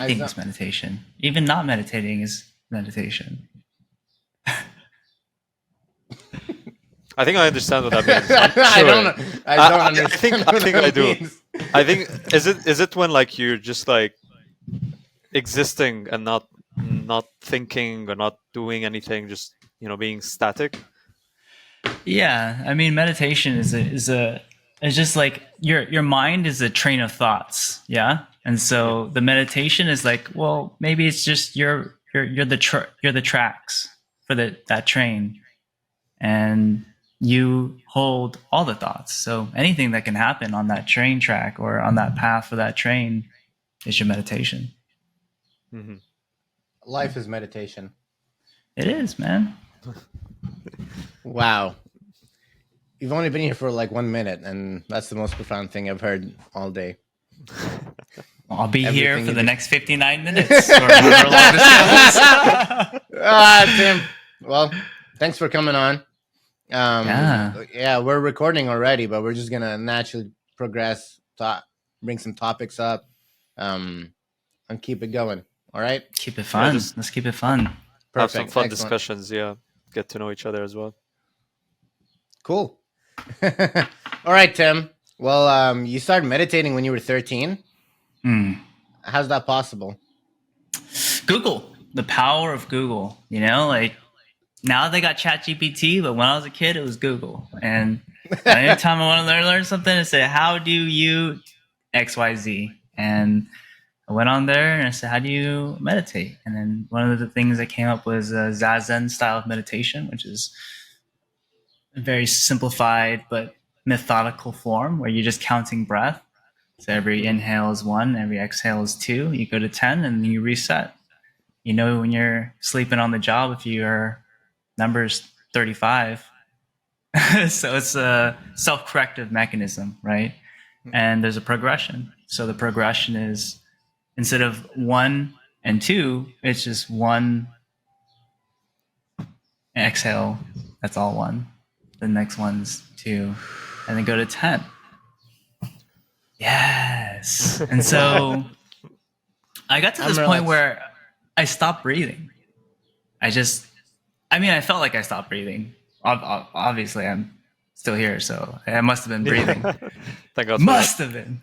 Anything is meditation. Even not meditating is meditation. I think I understand what that means. I'm not I sure. don't. I don't understand. I think what I that do. means. I think is it when like you're just like existing and not thinking or not doing anything, just being static. Yeah, I mean, meditation is just like your mind is a train of thoughts. Yeah, and so the meditation is like, well, maybe it's just you're the tracks for that train, and you hold all the thoughts. So anything that can happen on that train track or on that path for that train is your meditation. Mm-hmm. Life is meditation. It is, man. Wow. You've only been here for like 1 minute, and that's the most profound thing I've heard all day. I'll be Everything here for you the do. next 59 minutes or however long this goes. Tim. Well, thanks for coming on. Yeah. We're recording already, but we're just gonna naturally progress, bring some topics up, and keep it going. All right. Keep it fun. Let's keep it fun. Perfect. Have some fun Excellent. discussions. Yeah, get to know each other as well. Cool. All right, Tim. Well, you started meditating when you were 13. How's that possible? Google, the power of Google. Like now they got ChatGPT, but when I was a kid, it was Google. And anytime I want to learn something, I say, "How do you XYZ?" And I went on there and I said, "How do you meditate?" And then one of the things that came up was a Zazen style of meditation, which is a very simplified but methodical form where you're just counting breath. So every inhale is 1, every exhale is 2. You go to 10 and then you reset. When you're sleeping on the job, if your number's 35. So it's a self-corrective mechanism, right? And there's a progression. So the progression is instead of 1 and 2, it's just 1 exhale. That's all 1. The next one's 2, and then go to 10. Yes. And so I got to this point where I stopped breathing. I felt like I stopped breathing. Obviously, I'm still here, so I must have been breathing. Thank God. Must have been.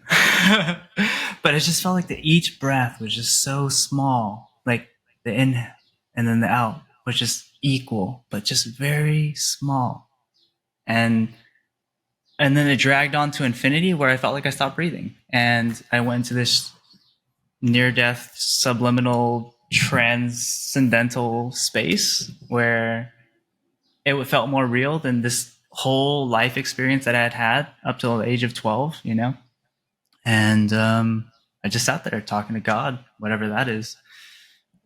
But it just felt like each breath was just so small. Like the in and then the out was just equal, but just very small. And then it dragged on to infinity where I felt like I stopped breathing. And I went into this near-death, subliminal, transcendental space where it felt more real than this whole life experience that I had had up till the age of 12, And I just sat there talking to God, whatever that is,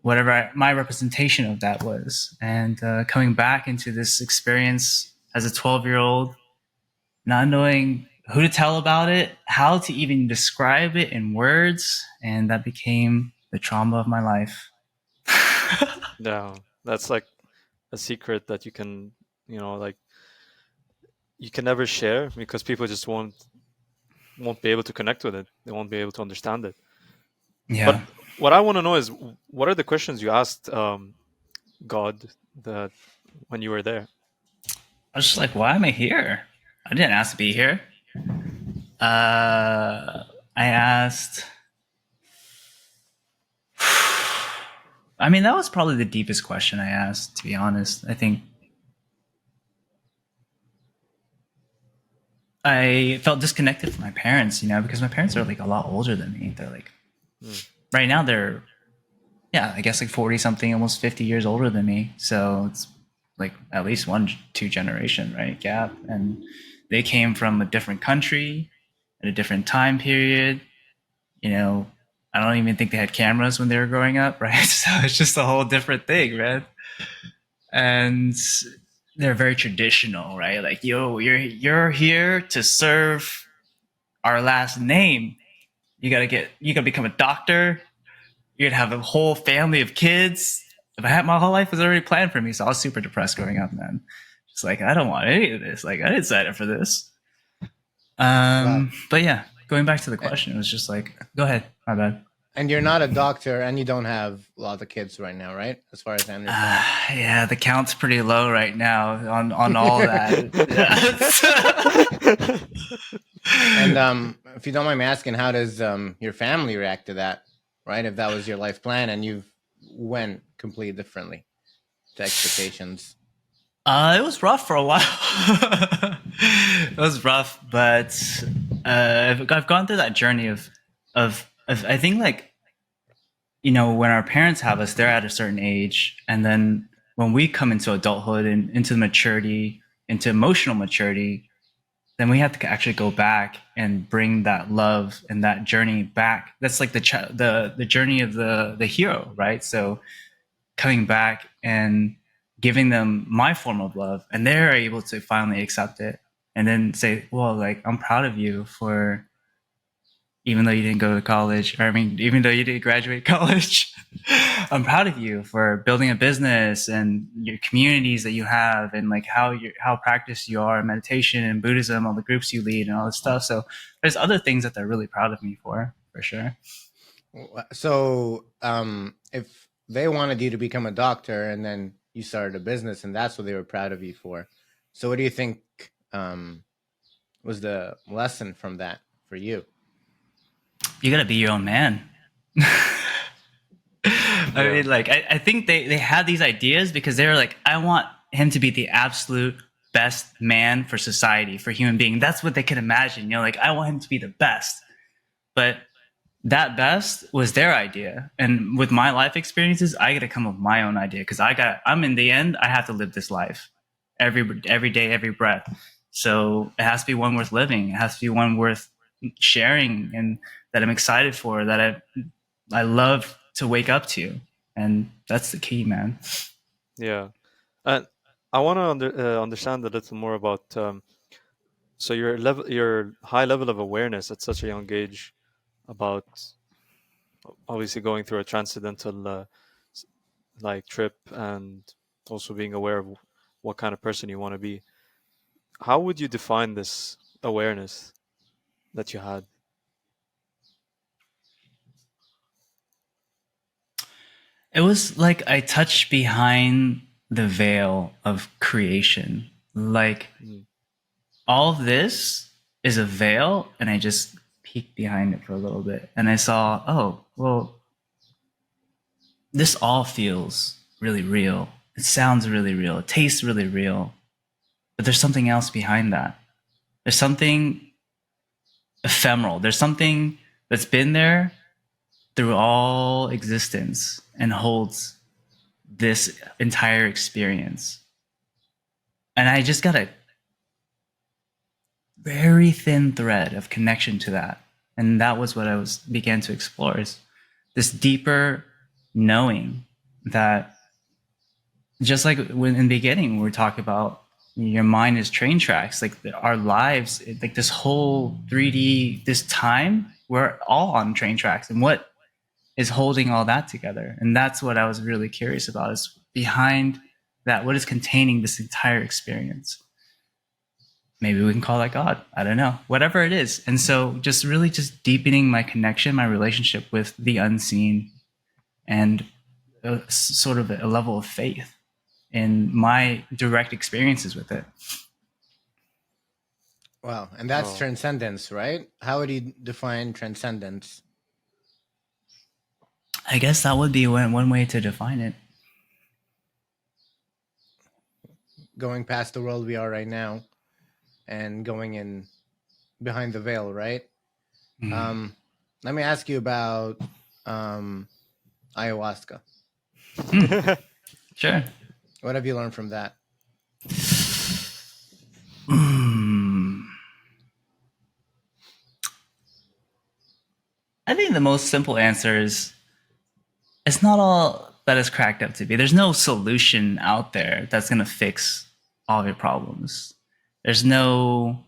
whatever my representation of that was. And coming back into this experience as a 12-year-old, not knowing who to tell about it, how to even describe it in words. And that became the trauma of my life. Yeah, that's like a secret that you can, you can never share because people just won't be able to connect with it. They won't be able to understand it. Yeah. But what I want to know is, what are the questions you asked God that when you were there? I was just like, why am I here? I didn't ask to be here. I asked. That was probably the deepest question I asked, to be honest. I think I felt disconnected from my parents, because my parents are like a lot older than me. They're like, right now they're, I guess like 40 something, almost 50 years older than me. So it's like at least 1-2 generation, right? Gap. And they came from a different country at a different time period. I don't even think they had cameras when they were growing up, right? So it's just a whole different thing, man. And they're very traditional, right? Like, yo, you're here to serve our last name. You gotta become a doctor. You're gonna have a whole family of kids. My whole life was already planned for me, so I was super depressed growing up, man. Just like, I don't want any of this. Like, I didn't sign up for this. Wow. But yeah, going back to the question, it was just like, go ahead. My bad. And you're not a doctor, and you don't have a lot of kids right now, right? As far as I understand. Yeah, the count's pretty low right now on all that. And if you don't mind me asking, how does your family react to that? Right, if that was your life plan and you've went completely differently to expectations. It was rough for a while. It was rough, but I've gone through that journey of I think, like, when our parents have us, they're at a certain age, and then when we come into adulthood and into maturity, into emotional maturity, then we have to actually go back and bring that love and that journey back. That's like the journey of the hero, right? So coming back and giving them my form of love, and they're able to finally accept it and then say, well, like, I'm proud of you for, even though you didn't go to college, or I mean, even though you didn't graduate college, I'm proud of you for building a business and your communities that you have, and like how practiced you are in meditation and Buddhism, all the groups you lead and all this stuff. So there's other things that they're really proud of me for sure. So if they wanted you to become a doctor and then you started a business and that's what they were proud of you for, so what do you think was the lesson from that for you? You gotta be your own man. I mean, like, I think they had these ideas because they were like, I want him to be the absolute best man for society, for human being. That's what they could imagine. Like, I want him to be the best. But that best was their idea. And with my life experiences, I got to come up with my own idea, because I'm in the end, I have to live this life every day, every breath. So it has to be one worth living. It has to be one worth sharing, and that I'm excited for, that I love to wake up to. And that's the key, man. Yeah. And I want to understand a little more about so your high level of awareness at such a young age about obviously going through a transcendental like trip, and also being aware of what kind of person you want to be. How would you define this awareness that you had? It was like I touched behind the veil of creation. Like, all of this is a veil, and I just peeked behind it for a little bit, and I saw, oh, well, this all feels really real. It sounds really real. It tastes really real. But there's something else behind that. There's something ephemeral. There's something that's been there through all existence and holds this entire experience. And I just got a very thin thread of connection to that. And that was what I began to explore, is this deeper knowing that, just like when in the beginning we talk about your mind is train tracks, like our lives, like this whole 3D, this time, we're all on train tracks, and what is holding all that together? And that's what I was really curious about, is behind that, what is containing this entire experience? Maybe we can call that God. I don't know, whatever it is. And so just really just deepening my connection, my relationship with the unseen, and sort of a level of faith in my direct experiences with it. Wow. And that's transcendence, right? How would you define transcendence? I guess that would be one way to define it. Going past the world we are right now and going in behind the veil, right? Mm-hmm. Let me ask you about ayahuasca. Sure. What have you learned from that? I think the most simple answer is, it's not all that it's cracked up to be. There's no solution out there that's going to fix all of your problems. There's no...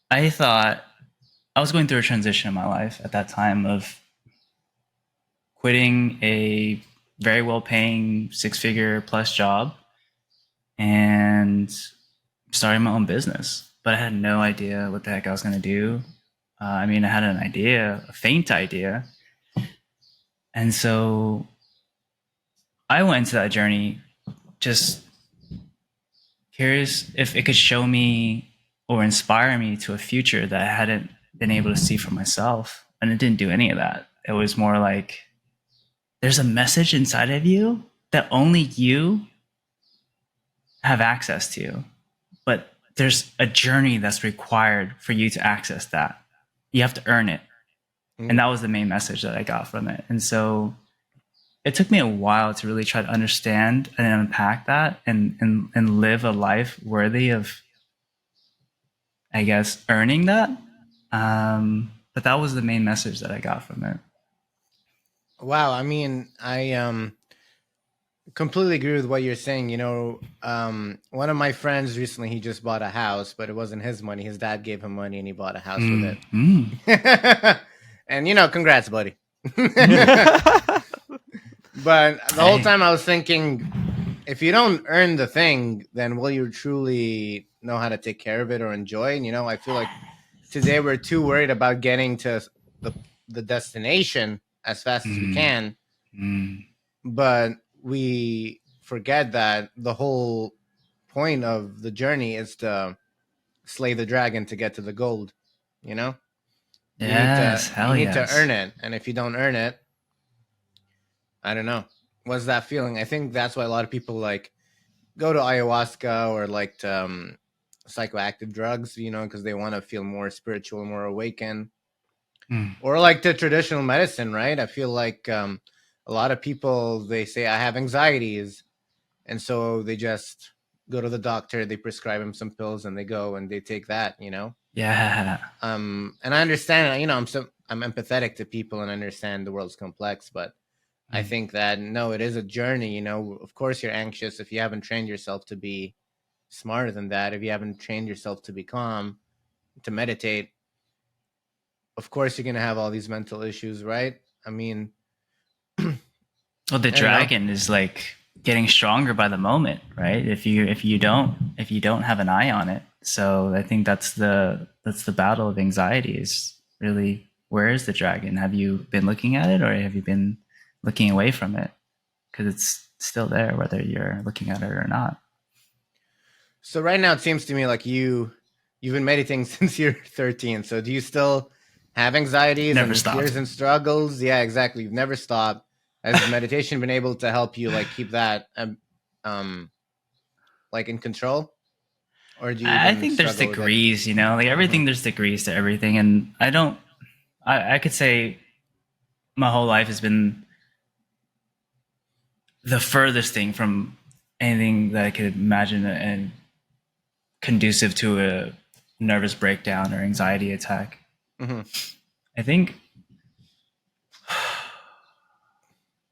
I thought I was going through a transition in my life at that time of quitting a very well-paying 6-figure plus job and starting my own business. But I had no idea what the heck I was going to do. I mean, I had an idea, a faint idea. And so I went into that journey just curious if it could show me or inspire me to a future that I hadn't been able to see for myself. And it didn't do any of that. It was more like there's a message inside of you that only you have access to, but there's a journey that's required for you to access that. You have to earn it. And that was the main message that I got from it. And so it took me a while to really try to understand and unpack that and live a life worthy of, I guess, earning that. But that was the main message that I got from it. Wow, I mean, I completely agree with what you're saying. You know, one of my friends recently, he just bought a house, but it wasn't his money. His dad gave him money, and he bought a house with it. And you know, congrats, buddy. But the whole time I was thinking, if you don't earn the thing, then will you truly know how to take care of it or enjoy? And you know, I feel like today we're too worried about getting to the destination as fast as we can, but we forget that the whole point of the journey is to slay the dragon to get to the gold. You know, Yes, you need to yes. earn it, and if you don't earn it, I don't know. What's that feeling? I think that's why a lot of people like go to ayahuasca or like to, psychoactive drugs, you know, because they want to feel more spiritual, more awakened. Or like the traditional medicine, right? I feel like a lot of people, they say, I have anxieties. And so they just go to the doctor, they prescribe them some pills and they go and they take that, you know? Yeah. And I understand, you know, I'm empathetic to people and understand the world's complex, but I think that no, it is a journey. You know, of course you're anxious if you haven't trained yourself to be smarter than that. If you haven't trained yourself to be calm, to meditate, of course you're gonna have all these mental issues, right? I mean, Well, the I don't know. dragon is like getting stronger by the moment, right? If you don't have an eye on it. So I think that's the battle of anxiety is really, where is the dragon? Have you been looking at it or have you been looking away from it? Because it's still there whether you're looking at it or not. So right now it seems to me like you've been meditating since you're 13. So do you still have anxieties Never and stopped. fears and struggles? Yeah, exactly. You've never stopped. Has meditation been able to help you like keep that like in control? Or do you I even think there's struggle with it? degrees, you know, like everything, there's degrees to everything. And I could say my whole life has been the furthest thing from anything that I could imagine and conducive to a nervous breakdown or anxiety attack. I think,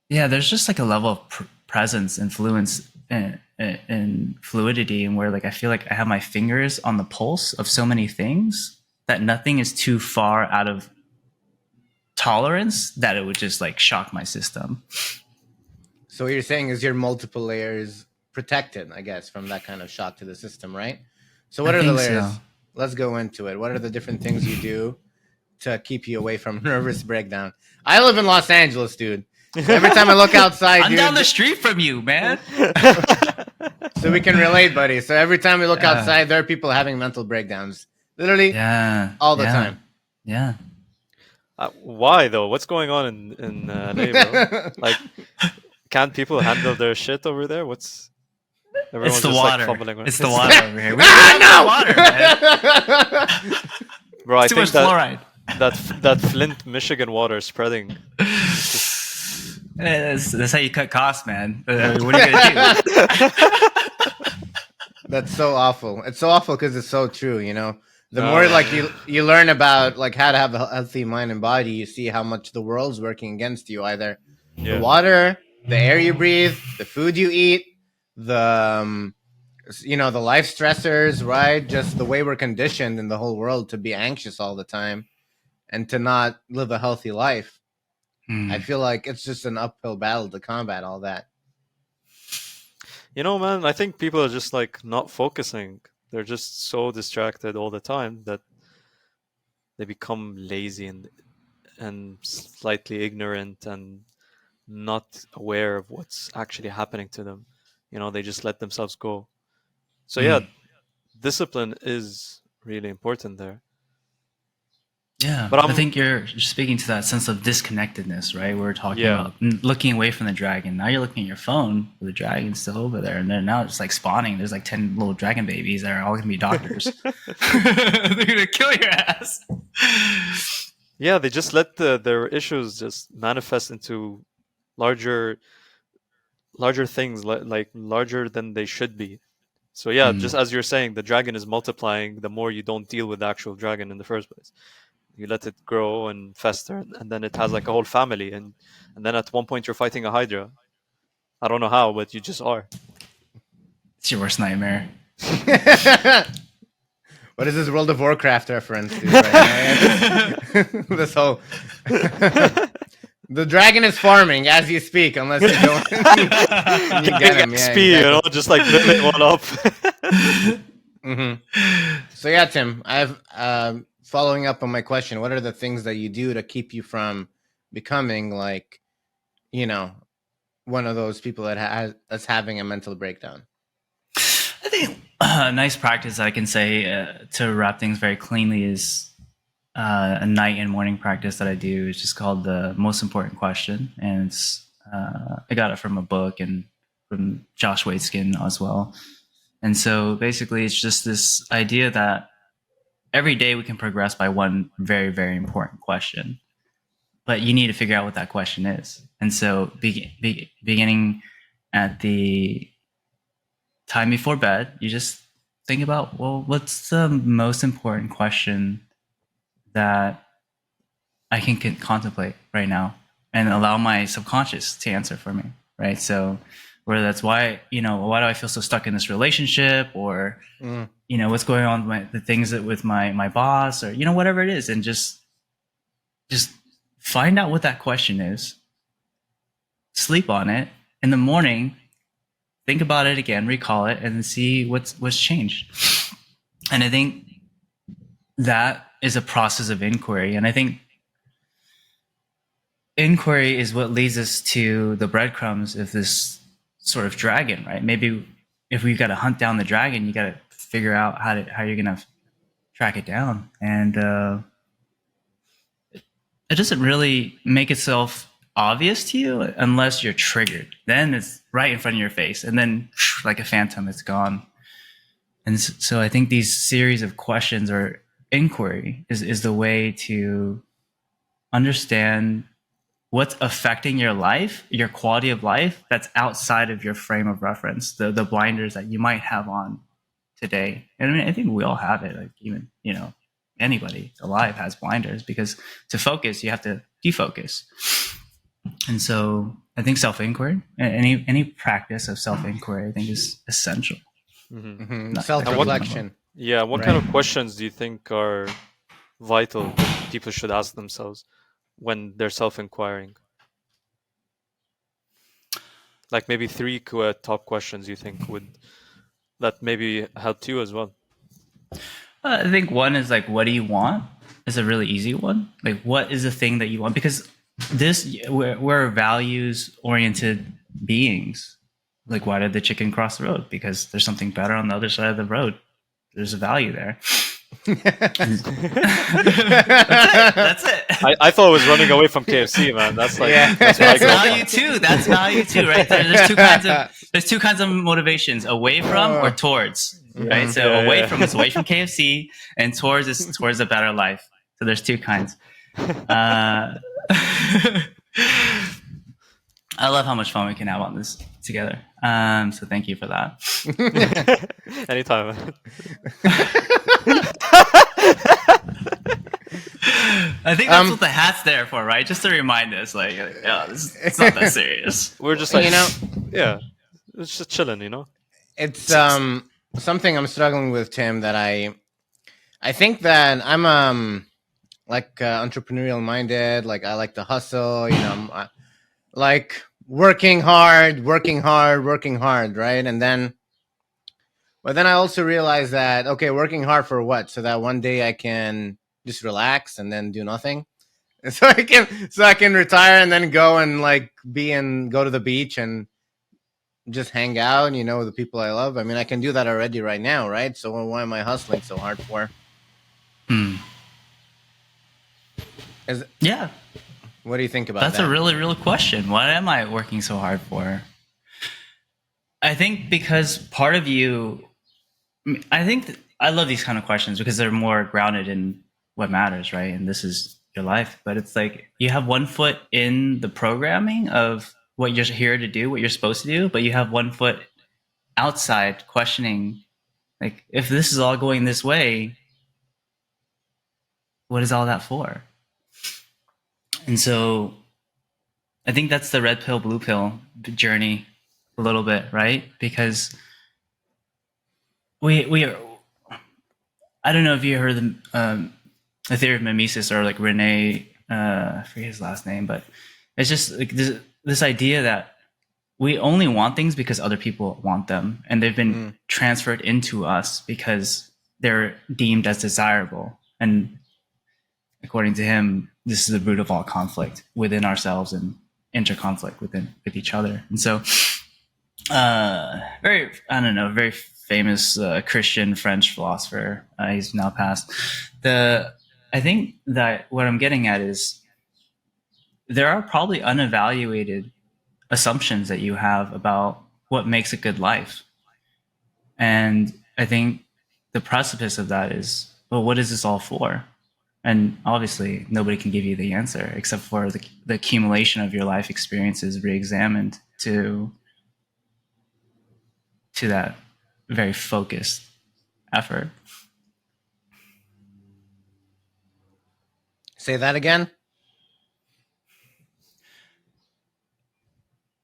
yeah, there's just like a level of presence, influence, and fluidity, and where like I feel like I have my fingers on the pulse of so many things that nothing is too far out of tolerance that it would just like shock my system. So what you're saying is you're multiple layers protected, I guess, from that kind of shock to the system, right? So what I are the think layers? so. Let's go into it. What are the different things you do to keep you away from nervous breakdown? I live in Los Angeles, dude. So every time I look outside, I'm dude, down the street from you, man. so we can relate, buddy. So every time we look outside, there are people having mental breakdowns, literally all the time. Yeah. Why though? What's going on in LA, bro? Like, can't people handle their shit over there? What's everyone's It's the just water. like fumbling around. It's the water over here. We don't have water, man. Bro, I Too think much fluoride. that Flint, Michigan water is spreading. That's how you cut costs, man. What are you gonna do? That's so awful. It's so awful because it's so true. You know, the more like you learn about like how to have a healthy mind and body, you see how much the world's working against you. Either the water, the air you breathe, the food you eat, the you know, the life stressors, right? Just the way we're conditioned in the whole world to be anxious all the time and to not live a healthy life. I feel like it's just an uphill battle to combat all that. You know, man, I think people are just like not focusing. They're just so distracted all the time that, they become lazy and slightly ignorant and not aware of what's actually happening to them. They just let themselves go. So yeah, discipline is really important there. Yeah, But I think you're speaking to that sense of disconnectedness, right? We're talking Yeah. about looking away from the dragon. Now you're looking at your phone, the dragon's still over there, and then now it's like spawning. There's like 10 little dragon babies that are all gonna be doctors. They're gonna kill your ass. Yeah, they just let their issues just manifest into larger things, like larger than they should be. So yeah, just as you're saying, the dragon is multiplying the more you don't deal with the actual dragon in the first place. You let it grow and fester, and then it has like a whole family, and then at one point you're fighting a hydra. I don't know how, but you just are. It's your worst nightmare. What is this World of Warcraft reference to? Right? This whole the dragon is farming as you speak, unless you don't. You get him, yeah, XP, just like building one up. So yeah, Tim, I've following up on my question. What are the things that you do to keep you from becoming like, one of those people that's having a mental breakdown? I think a nice practice I can say to wrap things very cleanly is a night and morning practice that I do. It's just called the most important question, and it's I got it from a book and from Josh Waitzkin as well. And so basically, it's just this idea that every day we can progress by one very, very important question, but you need to figure out what that question is. And so beginning at the time before bed, you just think about, well, what's the most important question that I can contemplate right now and allow my subconscious to answer for me, right? So whether that's why do I feel so stuck in this relationship, or what's going on with the things with my boss, or whatever it is, and just find out what that question is, sleep on it in the morning, think about it again, recall it, and see what's changed. And I think that is a process of inquiry. And I think inquiry is what leads us to the breadcrumbs of this sort of dragon, right? Maybe if we've got to hunt down the dragon, you got to figure out how you're going to track it down. And it doesn't really make itself obvious to you unless you're triggered. Then it's right in front of your face, and then like a phantom, it's gone. And so I think these series of questions or inquiry is the way to understand what's affecting your life, your quality of life, that's outside of your frame of reference, the blinders that you might have on today. And I mean, I think we all have it. Like even, anybody alive has blinders, because to focus, you have to defocus. And so I think self-inquiry, any practice of self-inquiry, I think is essential. Self-reflection. Yeah. What kind of questions do you think are vital that people should ask themselves when they're self-inquiring? Like maybe 3 top questions you think that maybe helped you as well. I think one is like, what do you want? Is a really easy one. Like, what is the thing that you want? Because we're values-oriented beings. Like, why did the chicken cross the road? Because there's something better on the other side of the road. There's a value there. That's it. I thought it was running away from KFC, man. That's like that's value too. That's value too, right? There's two kinds of motivations: away from or towards. Right? So away from is away from KFC, and towards is towards a better life. So there's 2 kinds. I love how much fun we can have on this together. So thank you for that. Anytime. I think that's what the hat's there for, right? Just to remind us, like, it's not that serious. We're just like, yeah, it's just chilling, It's something I'm struggling with, Tim, that I think that I'm like entrepreneurial minded. Like I like to hustle, I'm like working hard, right? But then I also realized that, okay, working hard for what? So that one day I can just relax and then do nothing. So I can retire and then go and like go to the beach and just hang out, with the people I love. I mean, I can do that already right now, right? So why am I hustling so hard for? Yeah. What do you think about That's that? a really real question. What am I working so hard for? I think because part of you, I love these kind of questions because they're more grounded in what matters, right? And this is your life. But it's like you have one foot in the programming of what you're here to do, what you're supposed to do, but you have one foot outside questioning, like, if this is all going this way, what is all that for? And so I think that's the red pill, blue pill journey a little bit, right? Because we are, I don't know if you heard the theory of mimesis or like Rene, I forget his last name, but it's just like this idea that we only want things because other people want them, and they've been transferred into us because they're deemed as desirable. And according to him, this is the root of all conflict within ourselves and interconflict with each other. And so, very famous Christian French philosopher. He's now passed. I think that what I'm getting at is there are probably unevaluated assumptions that you have about what makes a good life. And I think the precipice of that is, well, what is this all for? And obviously, nobody can give you the answer except for the accumulation of your life experiences re-examined to that very focused effort. Say that again.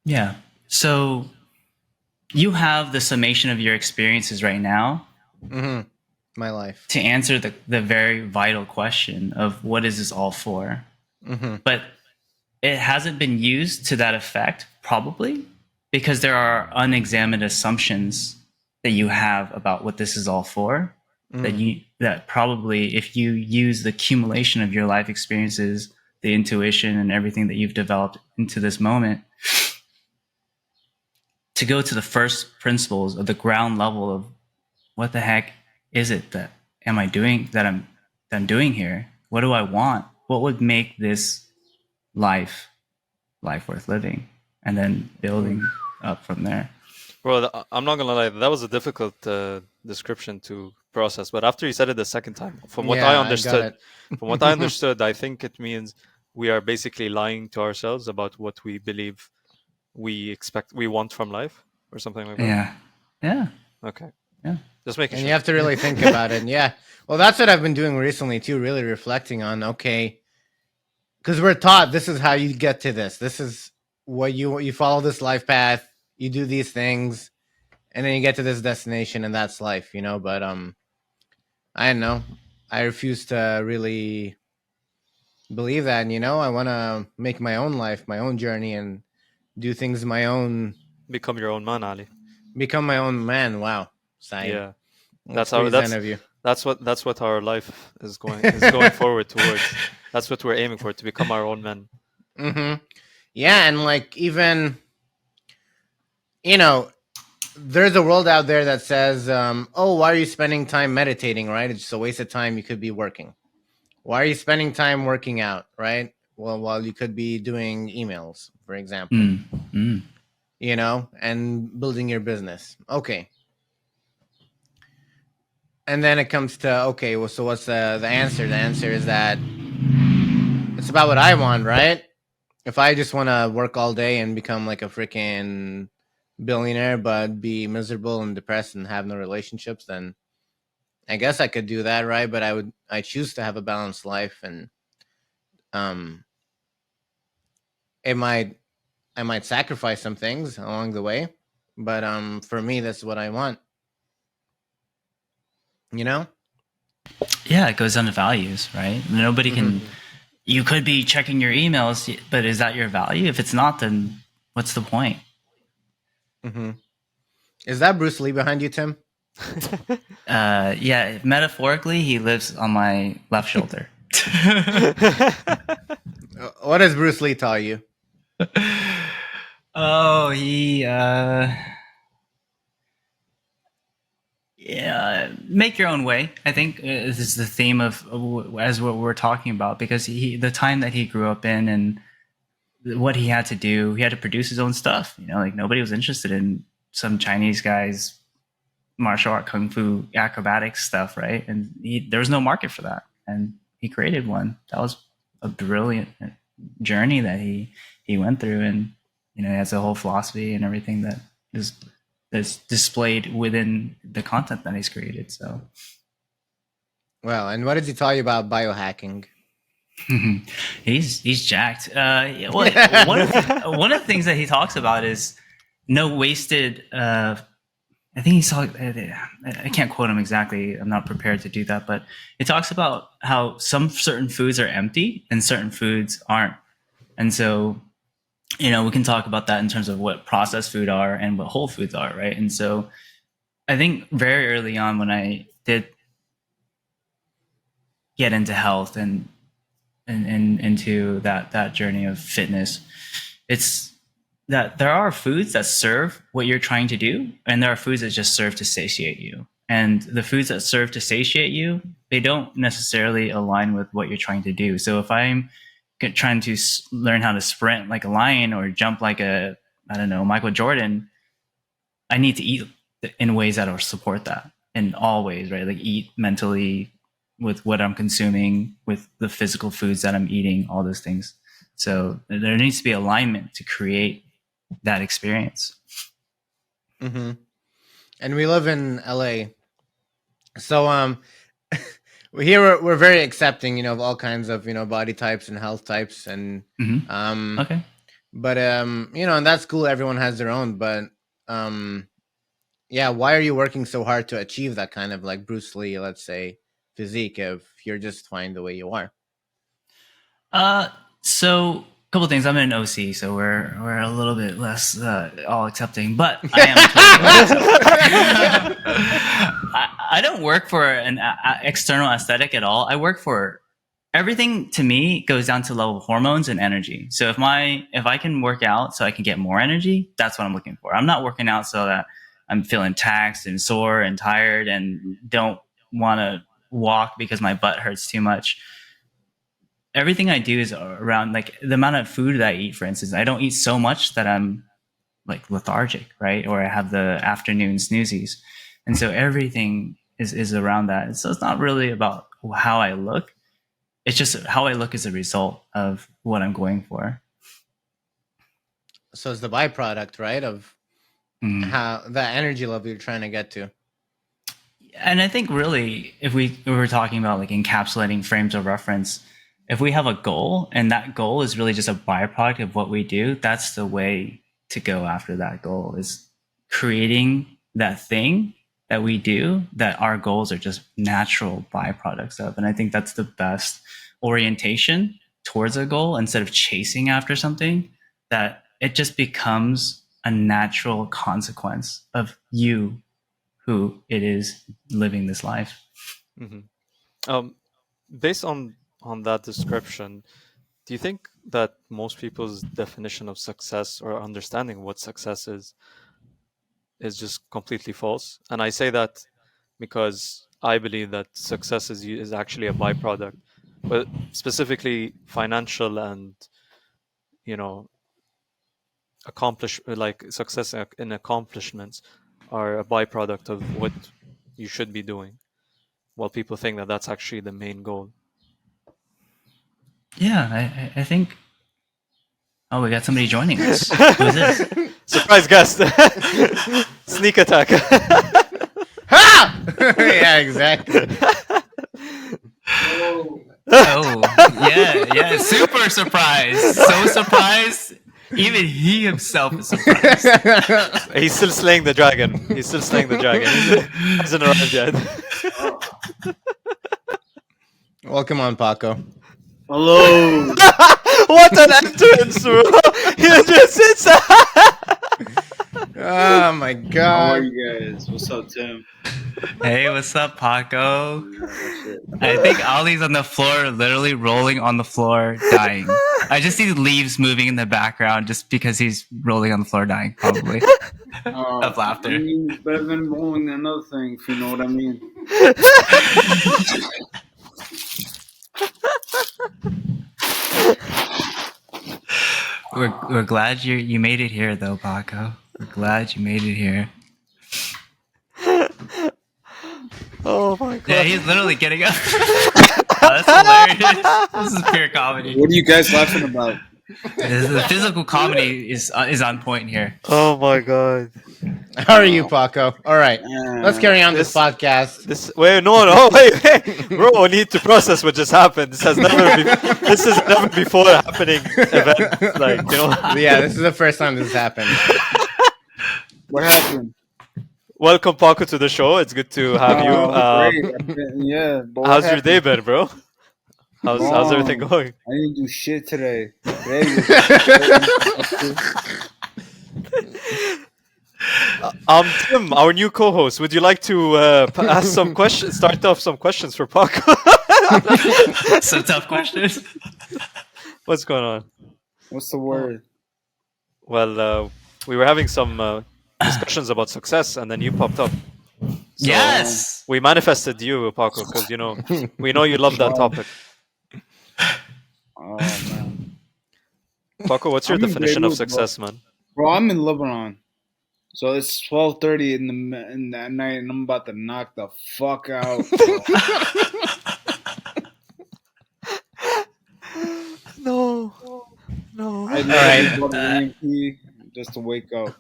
Yeah. So you have the summation of your experiences right now. Mm-hmm. My life. To answer the very vital question of what is this all for? Mm-hmm. But it hasn't been used to that effect, probably, because there are unexamined assumptions that you have about what this is all for. That probably, if you use the accumulation of your life experiences, the intuition and everything that you've developed into this moment, to go to the first principles of the ground level of what the heck is it that am I doing that I'm doing here? What do I want? What would make this life worth living? And then building up from there. Well, I'm not gonna lie, that was a difficult description to process. But after you said it the second time, from what I understood, I think it means we are basically lying to ourselves about what we believe we want from life, or something like that. Yeah. Okay. Yeah. Just making sure. And you have to really think about it. Yeah. Well, that's what I've been doing recently too, really reflecting on, okay, because we're taught this is how you get to this. This is what you follow this life path, you do these things, and then you get to this destination, and that's life, but I don't know. I refuse to really believe that, I want to make my own life, my own journey, and do things my own. Become your own man, Ali. Become my own man. Wow. Saeed. Yeah. That's what our life is going forward towards. That's what we're aiming for, to become our own men. Mm-hmm. Yeah, and like even, there's a world out there that says, oh, why are you spending time meditating, right? It's just a waste of time. You could be working. Why are you spending time working out, right? Well, while you could be doing emails, for example, and building your business. Okay. And then it comes to, okay, well, so what's the answer? The answer is that it's about what I want, right? If I just want to work all day and become like a freaking billionaire, but be miserable and depressed and have no relationships, then I guess I could do that, right? But I choose to have a balanced life, and I might sacrifice some things along the way, but for me, that's what I want. Yeah, it goes down to values, right? Nobody can. You could be checking your emails, but is that your value? If it's not, then what's the point? Is that Bruce Lee behind you, Tim? Yeah, metaphorically, he lives on my left shoulder. What does Bruce Lee tell you? Oh, he yeah, make your own way. I think this is the theme of as what we're talking about, because the time that he grew up in and what he had to do, he had to produce his own stuff. You know, like nobody was interested in some Chinese guy's martial art, kung fu, acrobatics stuff, right? And there was no market for that, and he created one. That was a brilliant journey that he went through, and you know, he has a whole philosophy and everything that is displayed within the content that he's created. So, Well, and what did he tell you about biohacking? he's jacked. One of the things that he talks about is no wasted. I think he's talking. I can't quote him exactly. I'm not prepared to do that, but it talks about how some certain foods are empty and certain foods aren't, and so you know, we can talk about that in terms of what processed food are and what whole foods are, right? And so I think very early on when I did get into health and into that journey of fitness, it's that there are foods that serve what you're trying to do, and there are foods that just serve to satiate you. And the foods that serve to satiate you, they don't necessarily align with what you're trying to do. So if I'm trying to learn how to sprint like a lion or jump like I don't know, Michael Jordan, I need to eat in ways that will support that in all ways, right? Like eat mentally with what I'm consuming, with the physical foods that I'm eating, all those things. So there needs to be alignment to create that experience. Mm-hmm. And we live in LA. So here we're very accepting, you know, of all kinds of, you know, body types and health types, and Okay. But you know, and that's cool. Everyone has their own, but yeah, why are you working so hard to achieve that kind of like Bruce Lee, let's say, physique if you're just fine the way you are? So a couple of things. I'm in an OC, so we're a little bit less all accepting, but I am. I don't work for an external aesthetic at all. I work for everything. To me, goes down to level of hormones and energy. So if I can work out so I can get more energy, that's what I'm looking for. I'm not working out so that I'm feeling taxed and sore and tired and don't want to walk because my butt hurts too much. Everything I do is around like the amount of food that I eat. For instance, I don't eat so much that I'm like lethargic, right? Or I have the afternoon snoozies. And so everything is around that. And so it's not really about how I look. It's just how I look as a result of what I'm going for. So it's the byproduct, right, of how that energy level you're trying to get to. And I think really, if we were talking about like encapsulating frames of reference, if we have a goal and that goal is really just a byproduct of what we do, that's the way to go after that goal, is creating that thing that we do that our goals are just natural byproducts of. And I think that's the best orientation towards a goal, instead of chasing after something, that it just becomes a natural consequence of you, who it is living this life. Mm-hmm. Based on that description, do you think that most people's definition of success or understanding what success is just completely false? And I say that because I believe that success is actually a byproduct, but specifically financial and, you know, success in accomplishments are a byproduct of what you should be doing, while people think that that's actually the main goal. Yeah, I think. Oh, we got somebody joining us. Who is this? Surprise guest. Sneak attack. Ha! Yeah, exactly. Oh, yeah, super surprised. So surprised. Even he himself is surprised. He's still slaying the dragon. He hasn't arrived yet. Welcome on, Paco. Hello. What an entrance, bro! You just sits. Oh my How are god. you guys? What's up, Tim? Hey, what's up, Paco? That's it. I think Ollie's on the floor, literally rolling on the floor, dying. I just see leaves moving in the background just because he's rolling on the floor, dying, probably. Of laughter. I mean, better than rolling another thing, if you know what I mean. We're glad you made it here, though, Paco. We're glad you made it here. Oh my god. Yeah, he's literally getting up. Oh, that's hilarious. This is pure comedy. What are you guys laughing about? The physical comedy is on point here. Oh my god. How are you, Paco? All right. Let's carry on this podcast. Wait, bro, I need to process what just happened. This has never before happening event. Like, you know. Yeah, this is the first time this has happened. What happened? Welcome, Paco, to the show. It's good to have you. Great. Yeah. But How's your day been, bro? How's everything going? I didn't do shit today. Today Tim, our new co-host. Would you like to ask some questions? Start off some questions for Paco. Some tough questions. What's going on? What's the word? Well, we were having some discussions about success, and then you popped up. So Yes. we manifested you, Paco, because we know you love that topic. Oh man, Paco, what's your I'm in definition of Beirut, success, man? bro, I'm in Lebanon, so it's 12:30 in that night, and I'm about to knock the fuck out. No. I right. go to EMP just to wake up.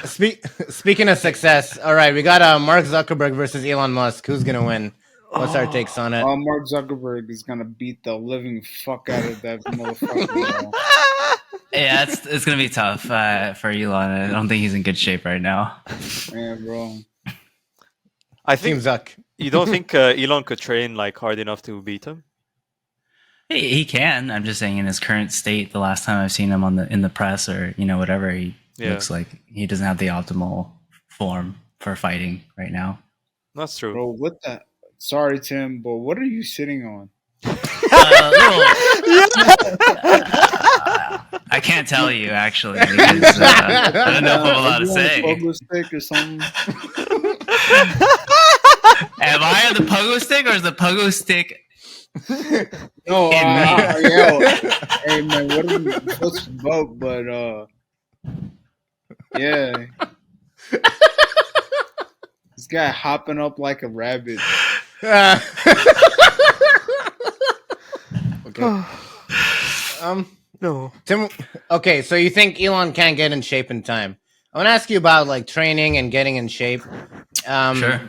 Speaking of success, all right, we got Mark Zuckerberg versus Elon Musk. Who's gonna win? What's our takes on it? Mark Zuckerberg is gonna beat the living fuck out of that motherfucker. Bro. Yeah, it's gonna be tough for Elon. I don't think he's in good shape right now. Yeah, bro. I Team think Zuck. you don't think Elon could train like hard enough to beat him? He can. I'm just saying, in his current state, the last time I've seen him in the press or whatever, he looks like he doesn't have the optimal form for fighting right now. That's true. Bro, what the? Sorry, Tim, but what are you sitting on? I can't tell you actually because I don't know if I'm allowed to say. Pogo stick or something? Am I on the pogo stick, or is the pogo stick? No, In hey man, what are you supposed to vote? But yeah, this guy hopping up like a rabbit. Okay. No. Tim. Okay, so you think Elon can't get in shape in time? I want to ask you about like training and getting in shape. Sure.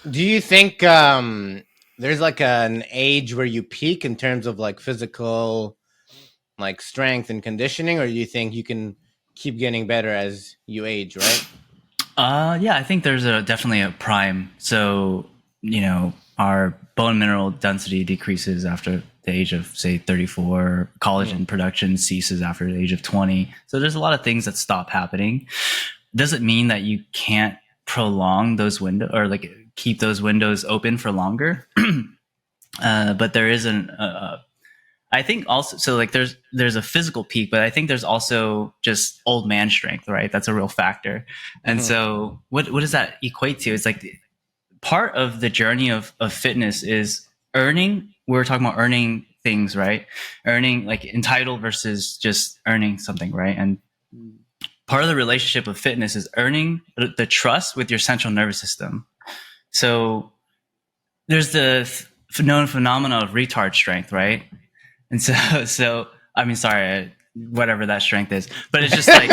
Do you think there's like an age where you peak in terms of like physical, like strength and conditioning, or do you think you can keep getting better as you age? Right. Yeah, I think there's definitely a prime. So, our bone mineral density decreases after the age of, say, 34. Collagen production ceases after the age of 20. So there's a lot of things that stop happening. Doesn't mean that you can't prolong those windows or like keep those windows open for longer. But there is I think also, so like there's a physical peak, but I think there's also just old man strength, right? That's a real factor. And so what does that equate to? It's like part of the journey of fitness is earning. We were talking about earning things, right? Earning like entitled versus just earning something, right? And part of the relationship of fitness is earning the trust with your central nervous system. So there's the known phenomena of retard strength, right? And so I mean, sorry, whatever that strength is, but it's just like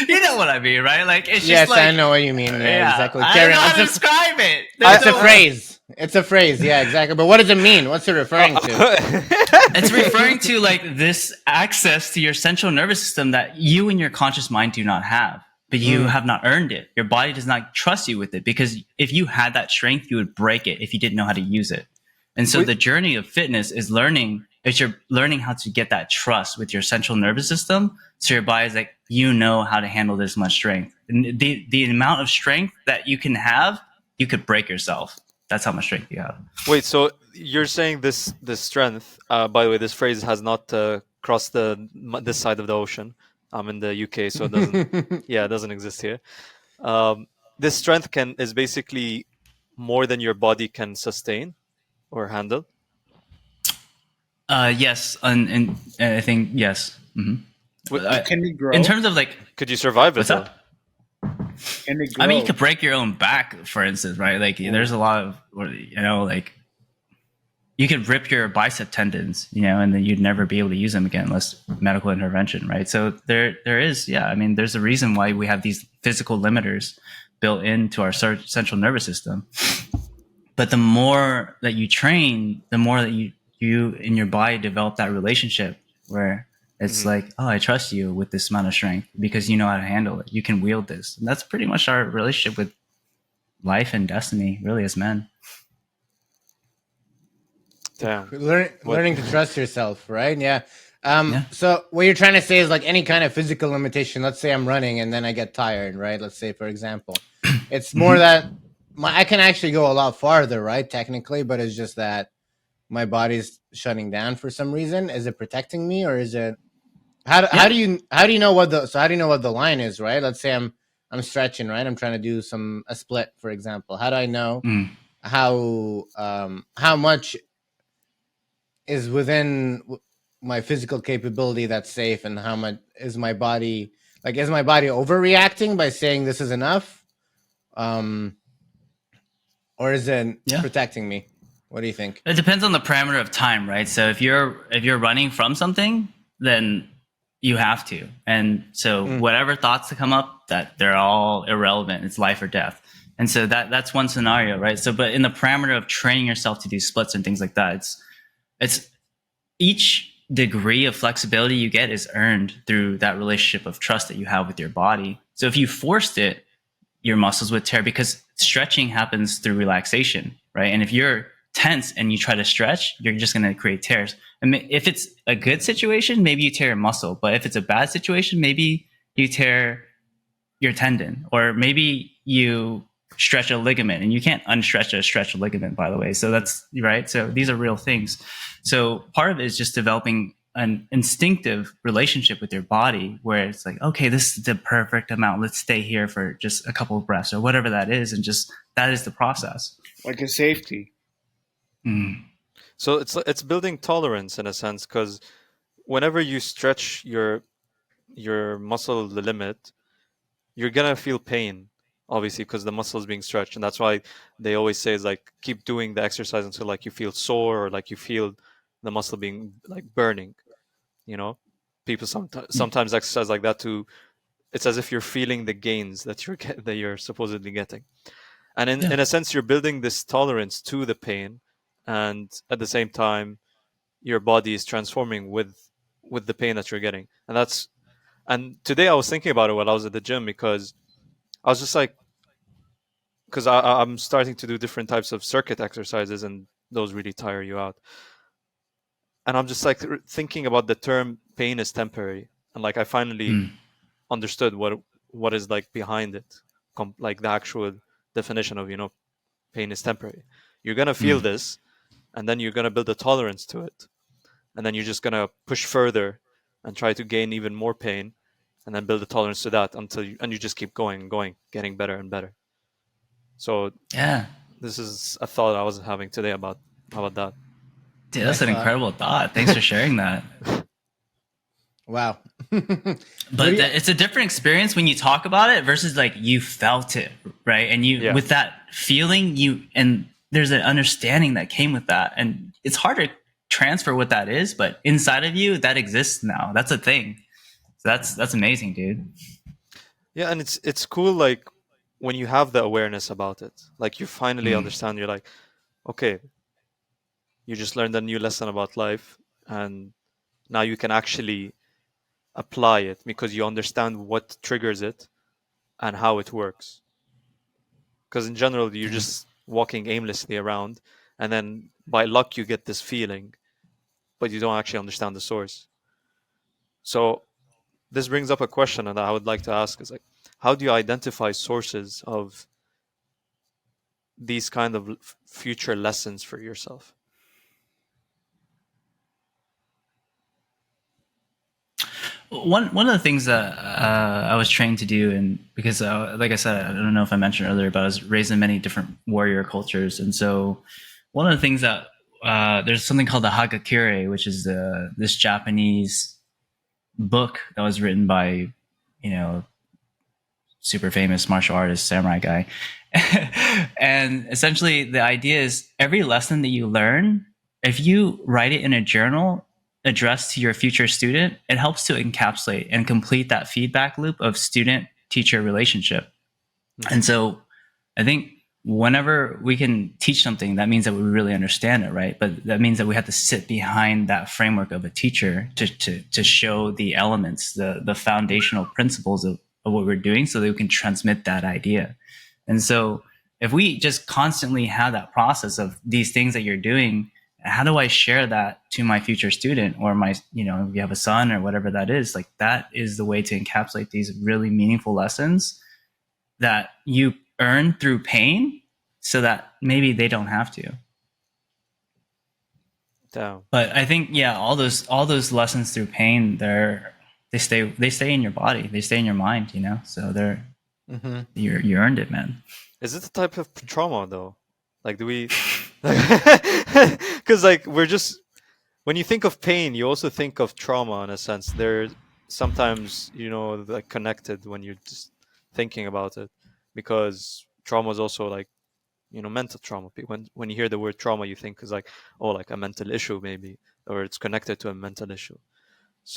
you know what I mean, right? Like it's just Yes, like, I know what you mean. Yeah, exactly. I Carry don't know on. how to describe it. It's a phrase. It's a phrase. Yeah, exactly. But what does it mean? What's it referring to? It's referring to like this access to your central nervous system that you and your conscious mind do not have, but you have not earned it. Your body does not trust you with it, because if you had that strength, you would break it if you didn't know how to use it. And so Wait. the journey of fitness is you're learning how to get that trust with your central nervous system. So your body's like, you know how to handle this much strength. And the amount of strength that you can have, you could break yourself. That's how much strength you have. Wait, so you're saying this strength? By the way, this phrase has not crossed this side of the ocean. I'm in the UK, so it doesn't exist here. This strength is basically more than your body can sustain or handle. Yes, and I think yes. Can it grow? In terms of like, could you survive it? What's Though? that? Can it grow? I mean, you could break your own back, for instance, right? Like, there's a lot of, like, you could rip your bicep tendons, and then you'd never be able to use them again unless medical intervention, right? So there is, I mean, there's a reason why we have these physical limiters built into our central nervous system. But the more that you train, the more that you in your body develop that relationship where it's like, oh, I trust you with this amount of strength because you know how to handle it. You can wield this. And that's pretty much our relationship with life and destiny, really, as men. Damn. Learning to trust yourself, right? Yeah. So what you're trying to say is like any kind of physical limitation. Let's say I'm running and then I get tired, right? Let's say, for example, it's more that I can actually go a lot farther, right? Technically, but it's just that my body's shutting down for some reason. Is it protecting me, or is it? How do you know what the line is, right? Let's say I'm stretching, right? I'm trying to do a split, for example. How do I know how much is within my physical capability that's safe, and how much is my body overreacting by saying this is enough, or is it protecting me? What do you think? It depends on the parameter of time, right? So if you're running from something, then you have to, and so whatever thoughts that come up, that they're all irrelevant. It's life or death. And so that's one scenario, right? So, but in the parameter of training yourself to do splits and things like that, it's each degree of flexibility you get is earned through that relationship of trust that you have with your body. So if you forced it, your muscles would tear, because stretching happens through relaxation, right? And if you're tense and you try to stretch, you're just going to create tears. And if it's a good situation, maybe you tear a muscle. But if it's a bad situation, maybe you tear your tendon, or maybe you stretch a ligament, and you can't unstretch a stretched ligament, by the way. So that's right. So these are real things. So part of it is just developing an instinctive relationship with your body, where it's like, okay, this is the perfect amount. Let's stay here for just a couple of breaths, or whatever that is. And just, that is the process. Like a safety. So it's building tolerance in a sense, because whenever you stretch your muscle the limit, you're gonna feel pain, obviously, because the muscle is being stretched, and that's why they always say is like, keep doing the exercise until like you feel sore, or like you feel the muscle being like burning. People sometimes exercise like that too. It's as if you're feeling the gains that you're supposedly getting, and in a sense, you're building this tolerance to the pain, and at the same time, your body is transforming with the pain that you're getting, and today I was thinking about it while I was at the gym, because I was just like, because I'm starting to do different types of circuit exercises, and those really tire you out. And I'm just like thinking about the term pain is temporary, and like I finally understood what is like behind it, like the actual definition of pain is temporary. You're gonna feel this, and then you're gonna build a tolerance to it, and then you're just gonna push further and try to gain even more pain, and then build a tolerance to that until you just keep going and going, getting better and better. So this is a thought I was having today about that. Dude, that's an incredible thought. Thanks for sharing that. Wow. But it's a different experience when you talk about it versus like you felt it, right? And with that feeling, and there's an understanding that came with that. And it's hard to transfer what that is, but inside of you, that exists now. That's a thing. So that's amazing, dude. Yeah, and it's cool, like when you have the awareness about it, like you finally understand. You're like, okay, you just learned a new lesson about life, and now you can actually apply it because you understand what triggers it and how it works. Because in general, you're just walking aimlessly around, and then by luck you get this feeling, but you don't actually understand the source. So this brings up a question that I would like to ask is like, how do you identify sources of these kind of future lessons for yourself? One of the things that I was trained to do, and because like I said, I don't know if I mentioned earlier, but I was raised in many different warrior cultures, and so one of the things that there's something called the Hagakure, which is this Japanese book that was written by, super famous martial artist, samurai guy. And essentially the idea is every lesson that you learn, if you write it in a journal addressed to your future student, it helps to encapsulate and complete that feedback loop of student teacher relationship. Mm-hmm. And so I think whenever we can teach something, that means that we really understand it, right? But that means that we have to sit behind that framework of a teacher to show the elements, the foundational principles of what we're doing, so that we can transmit that idea. And so if we just constantly have that process of these things that you're doing, how do I share that to my future student, or my, if you have a son or whatever that is, like that is the way to encapsulate these really meaningful lessons that you earn through pain, so that maybe they don't have to. Damn. But I think, all those lessons through pain, they stay in your body, they stay in your mind, so they're you earned it, man. Is it the type of trauma though? Like, do we because like we're just, when you think of pain you also think of trauma in a sense. They're sometimes like connected when you're just thinking about it, because trauma is also like mental trauma. When you hear the word trauma, you think is like, oh, like a mental issue maybe, or it's connected to a mental issue.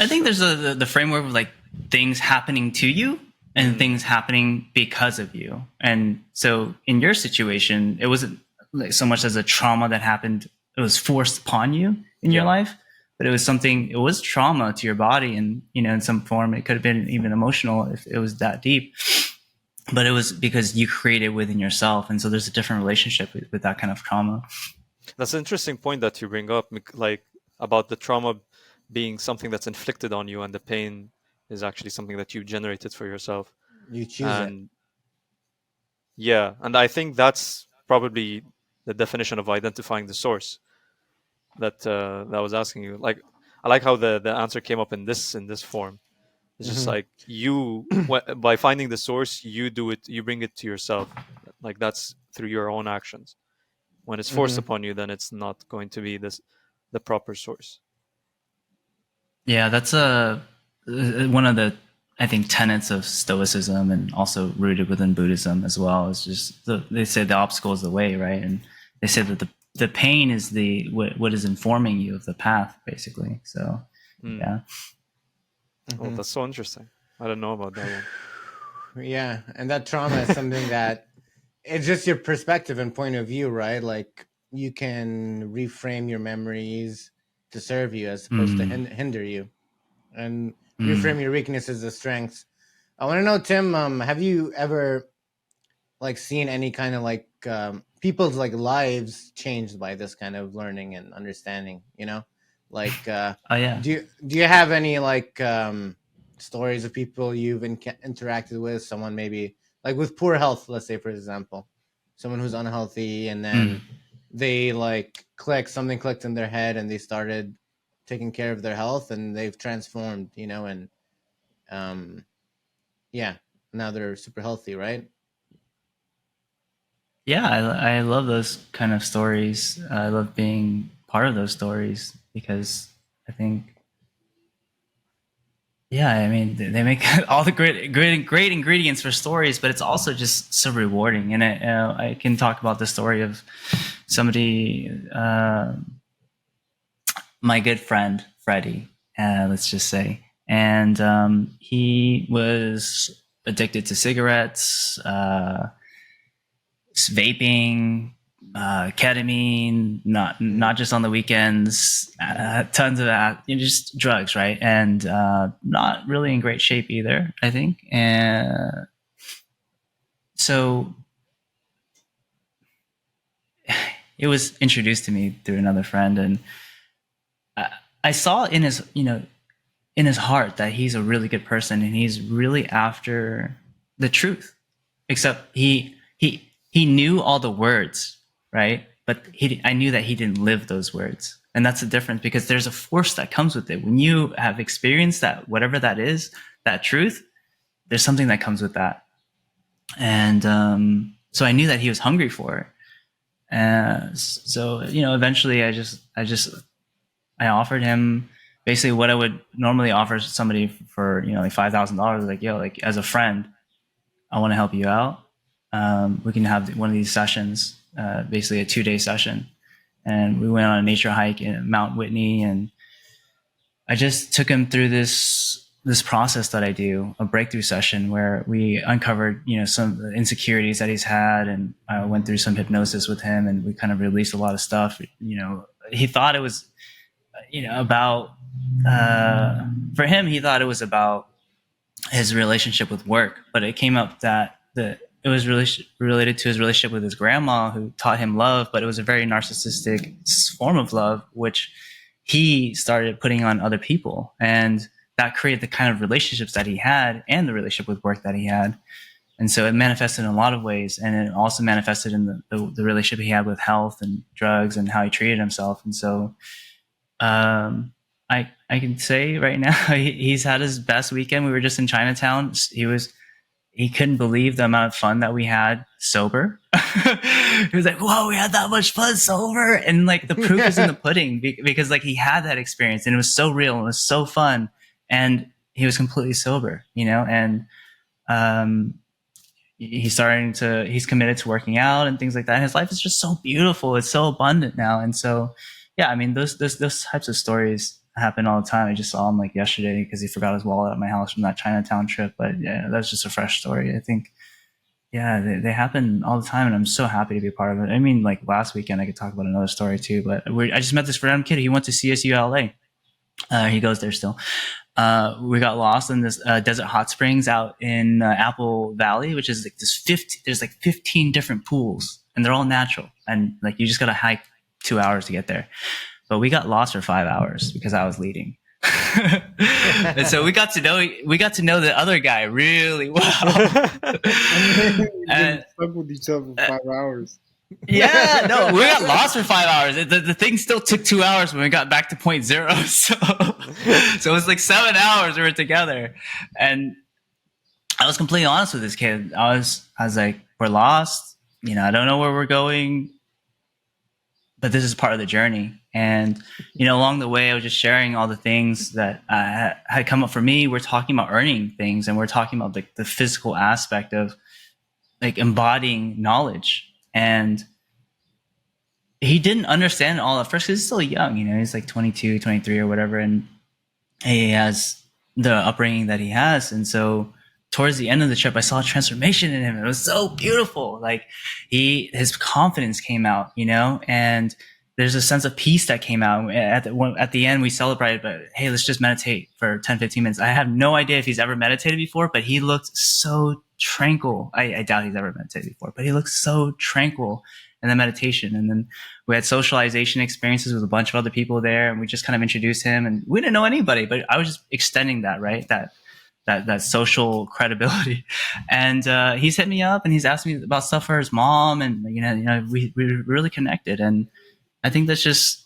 I think there's the framework of like things happening to you and things happening because of you. And so in your situation, it wasn't like so much as a trauma that happened, it was forced upon you in your life, but it was trauma to your body, and in some form it could have been even emotional if it was that deep. But it was because you created within yourself, and so there's a different relationship with that kind of trauma. That's an interesting point that you bring up, like about the trauma being something that's inflicted on you, and the pain is actually something that you generated for yourself. You choose it. Yeah, and I think that's probably the definition of identifying the source that I was asking you. Like, I like how the answer came up in this form. It's just like you, by finding the source, you do it, you bring it to yourself. Like, that's through your own actions. When it's forced upon you, then it's not going to be the proper source. Yeah, that's one of the, I think, tenets of Stoicism, and also rooted within Buddhism as well. Is just they say the obstacle is the way, right? And they say that the pain is what is informing you of the path, basically. So, yeah. Oh, that's so interesting. I don't know about that one. Yeah, and that trauma is something that it's just your perspective and point of view, right? Like you can reframe your memories to serve you as opposed to hinder you, and reframe your weaknesses as strengths. I want to know, Tim, have you ever like seen any kind of like people's like lives changed by this kind of learning and understanding? Like oh yeah. Do you have any like stories of people you've interacted with? Someone maybe like with poor health, let's say, for example, someone who's unhealthy, and then they like something clicked in their head, and they started taking care of their health, and they've transformed, and now they're super healthy, right? Yeah, I love those kind of stories. I love being part of those stories, because I think, I mean, they make all the great ingredients for stories, but it's also just so rewarding. And I can talk about the story of somebody, my good friend Freddie, let's just say, and he was addicted to cigarettes, vaping, ketamine, not just on the weekends, tons of that, just drugs, right? And not really in great shape either, I think. And so, it was introduced to me through another friend, and I saw in his, in his heart that he's a really good person and he's really after the truth. Except he knew all the words, right? But I knew that he didn't live those words. And that's the difference, because there's a force that comes with it. When you have experienced that, whatever that is, that truth, there's something that comes with that. And so I knew that he was hungry for it. So eventually I offered him basically what I would normally offer somebody for like $5,000. Like, yo, like as a friend, I want to help you out. We can have one of these sessions, basically a 2-day session. And we went on a nature hike in Mount Whitney, and I just took him through this process that I do, a breakthrough session where we uncovered, some insecurities that he's had, and I went through some hypnosis with him, and we kind of released a lot of stuff. He thought it was, about, for him, he thought it was about his relationship with work, but it came up that it was really related to his relationship with his grandma, who taught him love, but it was a very narcissistic form of love, which he started putting on other people. And that created the kind of relationships that he had and the relationship with work that he had. And so it manifested in a lot of ways. And it also manifested in the relationship he had with health and drugs and how he treated himself. And so I can say right now, he's had his best weekend. We were just in Chinatown. He couldn't believe the amount of fun that we had sober. He was like, whoa, we had that much fun sober. And like the proof is in the pudding, because like he had that experience and it was so real and it was so fun. And he was completely sober, and he's committed to working out and things like that. His life is just so beautiful. It's so abundant now. And so, yeah, I mean, those types of stories happen all the time. I just saw him like yesterday because he forgot his wallet at my house from that Chinatown trip. But yeah, that's just a fresh story. I think, yeah, they happen all the time, and I'm so happy to be a part of it. I mean, like last weekend, I could talk about another story too, but I just met this random kid. He went to CSU LA. He goes there still. We got lost in this desert hot springs out in Apple Valley, which is like there's like 15 different pools, and they're all natural. And like you just got to hike 2 hours to get there. But we got lost for 5 hours because I was leading. And so we got to know the other guy really well. And stuck with each other for 5 hours. Yeah, no, we got lost for 5 hours. The thing still took 2 hours when we got back to point zero. So it was like 7 hours we were together. And I was completely honest with this kid. I was like, we're lost. I don't know where we're going, but this is part of the journey. And, along the way, I was just sharing all the things that had come up for me. We're talking about earning things, and we're talking about like the physical aspect of like embodying knowledge. And he didn't understand it all at first because he's still young, he's like 22, 23 or whatever. And he has the upbringing that he has. And so towards the end of the trip, I saw a transformation in him. It was so beautiful. Like his confidence came out, and there's a sense of peace that came out. At the end, we celebrated, but hey, let's just meditate for 10, 15 minutes. I have no idea if he's ever meditated before, but he looked so tranquil. I doubt he's ever meditated before, but he looked so tranquil in the meditation. And then we had socialization experiences with a bunch of other people there, and we just kind of introduced him, and we didn't know anybody, but I was just extending that, right? That social credibility. And he's hit me up and he's asked me about stuff for his mom, and we really connected. And I think that's just,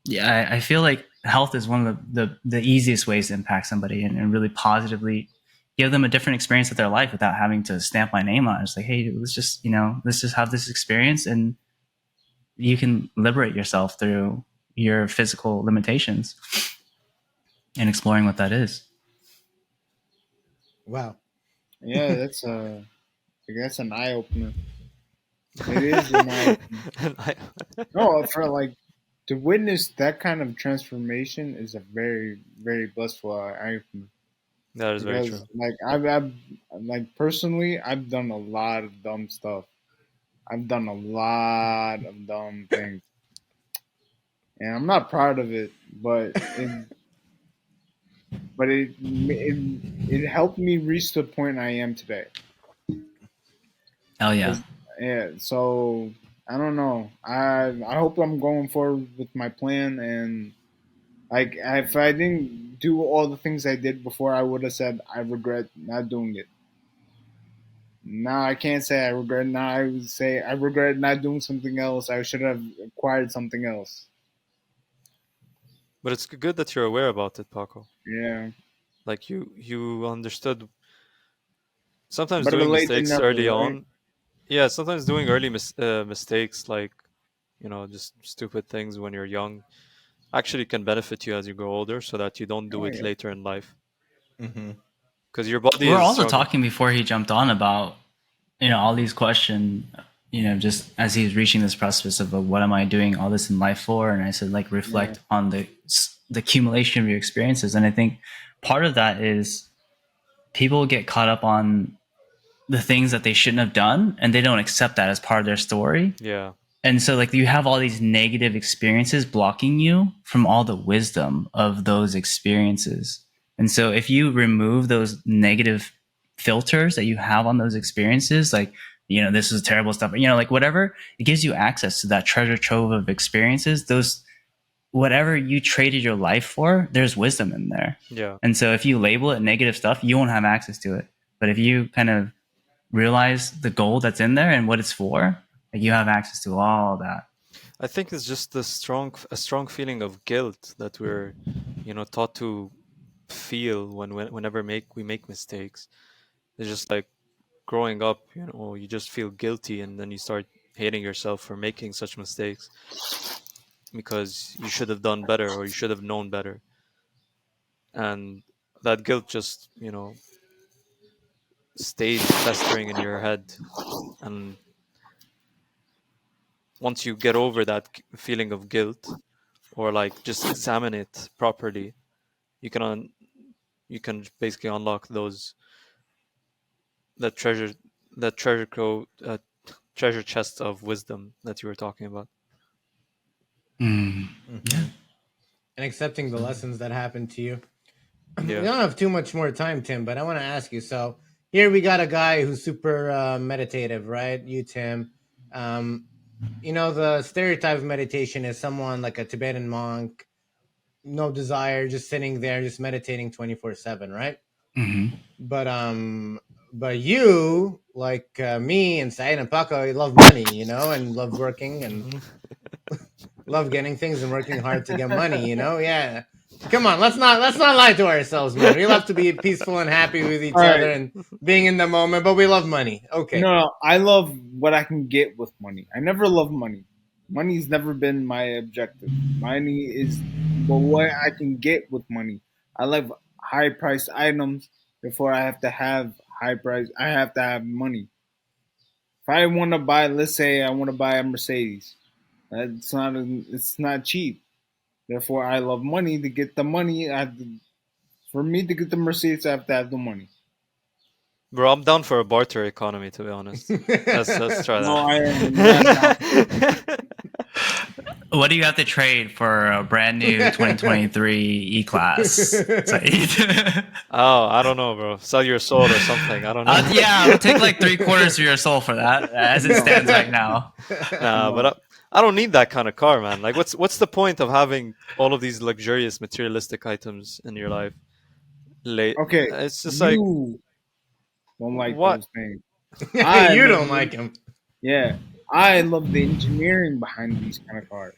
yeah, I feel like health is one of the easiest ways to impact somebody and really positively give them a different experience of their life without having to stamp my name on it. It's like, hey, let's just have this experience, and you can liberate yourself through your physical limitations and exploring what that is. Wow. Yeah, that's an eye opener. It is an eye opener. No, for like to witness that kind of transformation is a very, very blissful eye opener. That is very true. Like I've like personally, I've done a lot of dumb stuff. I've done a lot of dumb things, and I'm not proud of it. But it helped me reach the point I am today. Oh yeah. Yeah. So I don't know. I hope I'm going forward with my plan, and like if I didn't do all the things I did before, I would have said I regret not doing it. Now I can't say I regret. Now I would say I regret not doing something else. I should have acquired something else. But it's good that you're aware about it, Paco. Yeah, Like you understood. Sometimes better doing late than mistakes never, early right? on. Yeah, sometimes doing early mistakes, like just stupid things when you're young, actually can benefit you as you grow older, so that you don't do Oh it yeah, later in life. Mm-hmm. Because your body We were is also stronger. talking before he jumped on about all these questions. Just as he was reaching this precipice of what am I doing all this in life for, and I said like yeah, reflect on the accumulation of your experiences, and I think part of that is people get caught up on the things that they shouldn't have done, and they don't accept that as part of their story. Yeah, And so like you have all these negative experiences blocking you from all the wisdom of those experiences. And so if you remove those negative filters that you have on those experiences, like this is terrible stuff, like whatever, it gives you access to that treasure trove of experiences. Those whatever you traded your life for, there's wisdom in there. yeah. And so if you label it negative stuff, you won't have access to it. But if you kind of realize the gold that's in there and what it's for, like you have access to all that. I think it's just a strong feeling of guilt that we're, taught to feel whenever we make mistakes. It's just like growing up, you just feel guilty, and then you start hating yourself for making such mistakes because you should have done better or you should have known better. And that guilt just, stays festering in your head. And once you get over that feeling of guilt, or like just examine it properly, you can you can basically unlock that treasure that treasure co treasure chest of wisdom that you were talking about. Mm. Mm-hmm. And accepting the lessons that happened to you. We Yeah. don't have too much more time, Tim, but I want to ask you. So here we got a guy who's super meditative, right? You, Tim. The stereotype of meditation is someone like a Tibetan monk, no desire, just sitting there, just meditating 24/7, right? Mm-hmm. But you, like me and Said and Paco, you love money, and love working and love getting things and working hard to get money, Yeah. Come on, let's not lie to ourselves, man. We love to be peaceful and happy with each all other right. and being in the moment, but we love money. Okay. No, I love what I can get with money. I never love money. Money's never been my objective. Money is what I can get with money. I love high priced items. Therefore, I have to have high price. I have to have money. If I want to buy, let's say I want to buy a Mercedes, it's not cheap. Therefore, I love money. To get the money, for me to get the Mercedes, I have to have the money. Bro, I'm down for a barter economy, to be honest. Let's try No, I am not down. that. What do you have to trade for a brand new 2023 E-Class? Oh, I don't know, bro. Sell your soul or something. I don't know. Yeah, I'll take like 3/4 of your soul for that, as it stands right now. Nah, but I don't need that kind of car, man. Like, what's the point of having all of these luxurious materialistic items in your life? Okay, It's just like, you don't like what? those things. You don't like him. Yeah, I love the engineering behind these kind of cars.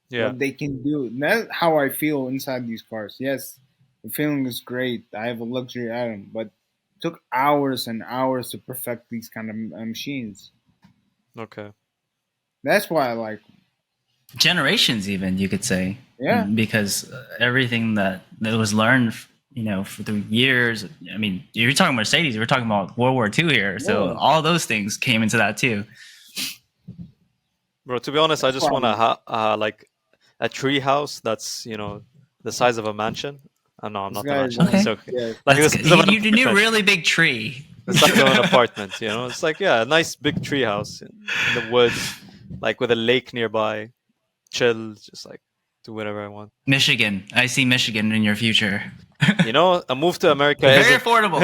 Yeah, What they can do. That's how I feel inside these cars. Yes, the feeling is great. I have a luxury item, but it took hours and hours to perfect these kind of machines. okay. That's why I like them. Generations, even you could say, Yeah, because everything that was learned, for the years. I mean, you're talking Mercedes. We're talking about World War II here, so Yeah. all those things came into that too. Bro, to be honest, I That's just why want like a tree house that's, the size of a mansion. No, I'm this not the guy mansion. Okay. It's okay. yeah. Like the That's size good. of an You need a apartment. really big tree. The size of an apartment, It's like, yeah, a nice big tree house in the woods, like with a lake nearby. Chill, just like do whatever I want. Michigan. I see Michigan in your future. A move to America Very isn't affordable.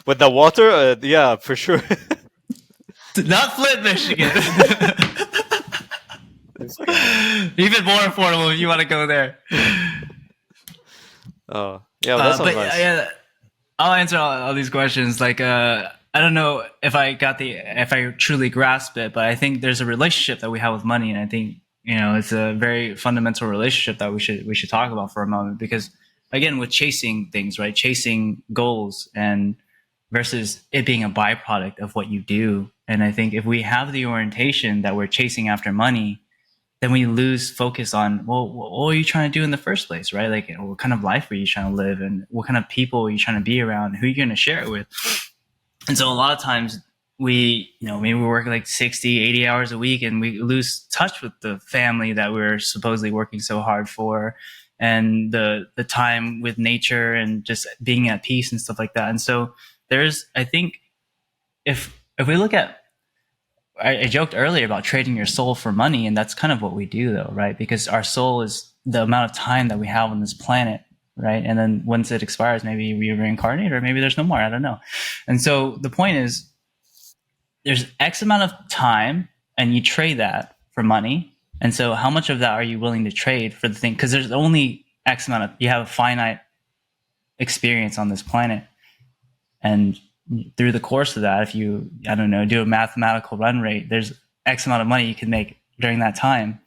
with the water. Yeah, for sure. Not Flint, Michigan. This guy. Even more affordable if you want to go there. Oh, yeah, that sounds But nice. yeah, I'll answer all these questions. Like, I don't know if I truly grasp it, but I think there's a relationship that we have with money, and I think it's a very fundamental relationship that we should talk about for a moment. Because again, with chasing things, right, chasing goals, and versus it being a byproduct of what you do, and I think if we have the orientation that we're chasing after money, then we lose focus on, well, what are you trying to do in the first place, right? Like, what kind of life are you trying to live, and what kind of people are you trying to be around, who are you going to share it with? And so a lot of times maybe we work like 60, 80 hours a week, and we lose touch with the family that we're supposedly working so hard for, and the time with nature and just being at peace and stuff like that. And so I think if we look at, I joked earlier about trading your soul for money, and that's kind of what we do, though, right? Because our soul is the amount of time that we have on this planet, right? And then once it expires, maybe we reincarnate, or maybe there's no more. I don't know. And so the point is, there's X amount of time, and you trade that for money. And so how much of that are you willing to trade for the thing? Because there's only X amount of, you have a finite experience on this planet. And through the course of that, if you, I don't know, do a mathematical run rate, there's X amount of money you can make during that time.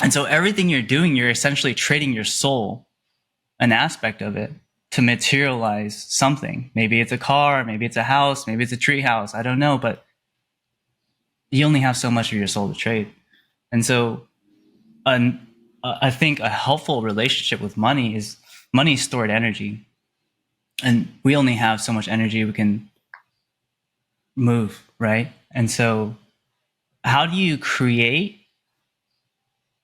And so everything you're doing, you're essentially trading your soul, an aspect of it, to materialize something. Maybe it's a car, maybe it's a house, maybe it's a tree house. I don't know, but you only have so much of your soul to trade. And so I think a helpful relationship with money is stored energy. And we only have so much energy we can move, right? And so how do you create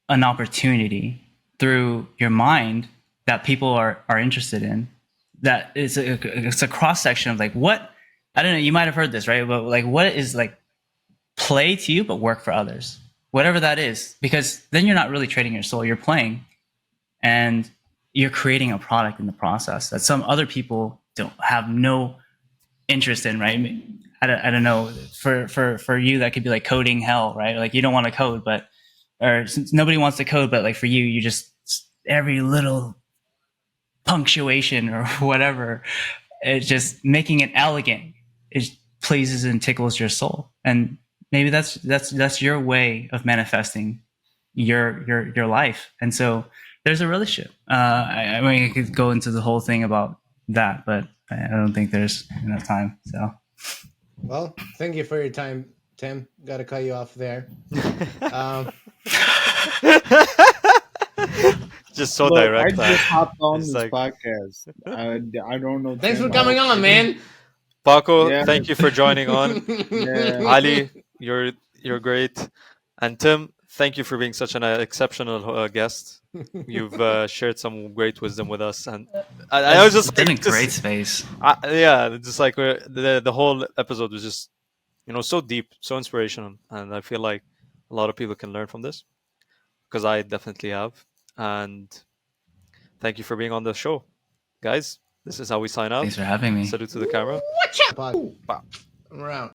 an opportunity through your mind that people are interested in? That is it's a cross section of like, what, I don't know, you might have heard this, right? But like, what is like play to you but work for others, whatever that is, because then you're not really trading your soul, you're playing, and you're creating a product in the process that some other people don't have no interest in, right? I don't know, for you that could be like coding hell, right? Like, you don't want to code, but, or since nobody wants to code, but like for you just, every little punctuation or whatever, it's just making it elegant, it pleases and tickles your soul. And maybe that's your way of manifesting your life. And so there's a relationship. I mean, I could go into the whole thing about that, but I don't think there's enough time. So, Well, thank you for your time, Tim. Got to cut you off there. Just so Look, direct. I just hopped on It's this like- podcast. I don't know. Thanks for Tim. coming on, man. Paco, Yeah. thank you for joining on. Yeah. Ali, you're great. And Tim, thank you for being such an exceptional guest. You've shared some great wisdom with us, and I was just it's been like, a great space. yeah, just like the whole episode was just so deep, so inspirational, and I feel like a lot of people can learn from this, because I definitely have. And thank you for being on the show, guys. This is how we sign out. Thanks for having me. Salute to the camera. Pod. We're out.